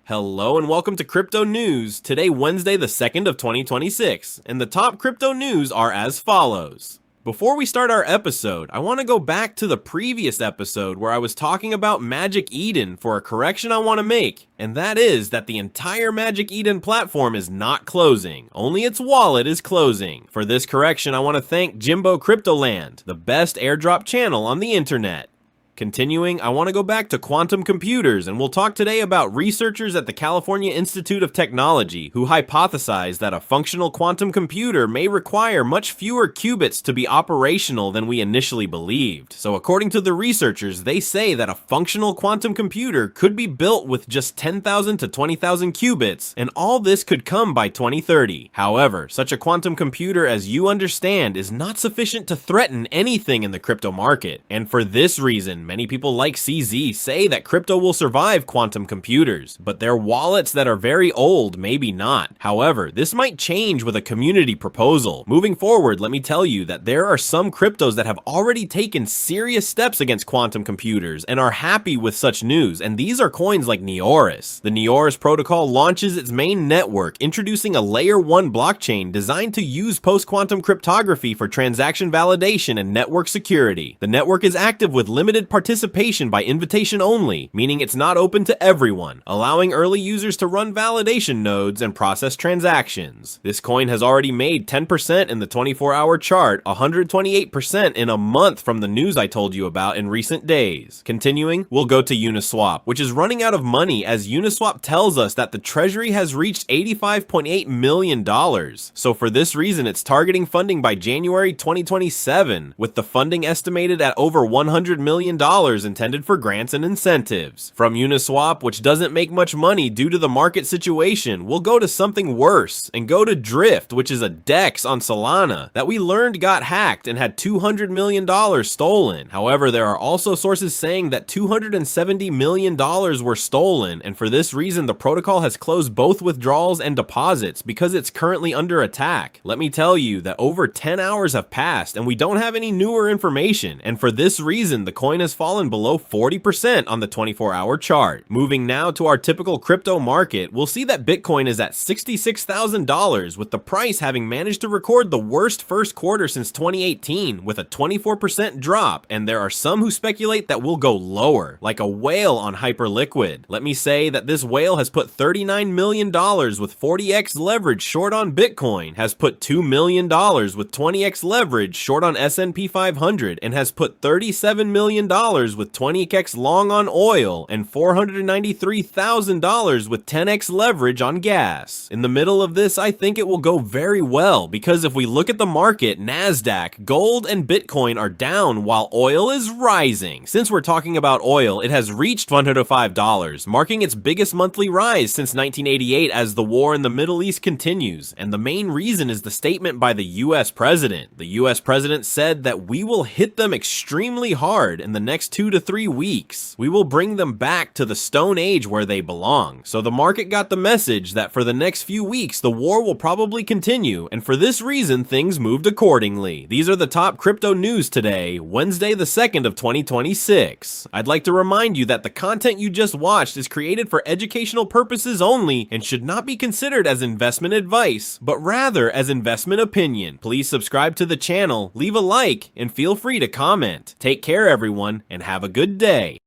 Hello and welcome to Crypto News, today Wednesday the 2nd of 2026, and the top crypto news are as follows. Before we start our episode, I want to go back to the previous episode where I was talking about Magic Eden for a correction I want to make, and that is that the entire Magic Eden platform is not closing, only its wallet is closing. For this correction, I want to thank Jimbo Cryptoland, the best airdrop channel on the internet. Continuing, I want to go back to quantum computers, and we'll talk today about researchers at the California Institute of Technology who hypothesize that a functional quantum computer may require much fewer qubits to be operational than we initially believed. So according to the researchers, they say that a functional quantum computer could be built with just 10,000 to 20,000 qubits, and all this could come by 2030. However, such a quantum computer, as you understand, is not sufficient to threaten anything in the crypto market, and for this reason, many people like CZ say that crypto will survive quantum computers, but their wallets that are very old maybe not. However, this might change with a community proposal. Moving forward, let me tell you that there are some cryptos that have already taken serious steps against quantum computers and are happy with such news, and these are coins like Naoris. The Naoris protocol launches its main network, introducing a layer 1 blockchain designed to use post-quantum cryptography for transaction validation and network security. The network is active with limited participation by invitation only, meaning it's not open to everyone, allowing early users to run validation nodes and process transactions. This coin has already made 10% in the 24-hour chart, 128% in a month from the news I told you about in recent days. Continuing, we'll go to Uniswap, which is running out of money as Uniswap tells us that the treasury has reached $85.8 million. So for this reason, it's targeting funding by January 2027, with the funding estimated at over $100 million intended for grants and incentives. From Uniswap, which doesn't make much money due to the market situation, we'll go to something worse and go to Drift, which is a DEX on Solana that we learned got hacked and had $200 million stolen. However, there are also sources saying that $270 million were stolen, and for this reason the protocol has closed both withdrawals and deposits because it's currently under attack. Let me tell you that over 10 hours have passed and we don't have any newer information, and for this reason the coin has fallen below 40% on the 24-hour chart. Moving now to our typical crypto market, we'll see that Bitcoin is at $66,000, with the price having managed to record the worst first quarter since 2018 with a 24% drop, and there are some who speculate that will go lower, like a whale on Hyperliquid. Let me say that this whale has put $39 million with 40x leverage short on Bitcoin, has put $2 million with 20x leverage short on S&P 500, and has put $37 million with 20x long on oil and $493,000 with 10x leverage on gas. In the middle of this, I think it will go very well, because if we look at the market, Nasdaq, gold, and Bitcoin are down while oil is rising. Since we're talking about oil, it has reached $105, marking its biggest monthly rise since 1988 as the war in the Middle East continues, and the main reason is the statement by the US president. The US president said that we will hit them extremely hard in the next 2 to 3 weeks. We will bring them back to the Stone Age where they belong. So the market got the message that for the next few weeks the war will probably continue, and for this reason things moved accordingly. These are the top crypto news today, Wednesday the 2nd of 2026. I'd like to remind you that the content you just watched is created for educational purposes only and should not be considered as investment advice, but rather as investment opinion. Please subscribe to the channel, leave a like, and feel free to comment. Take care everyone, and have a good day.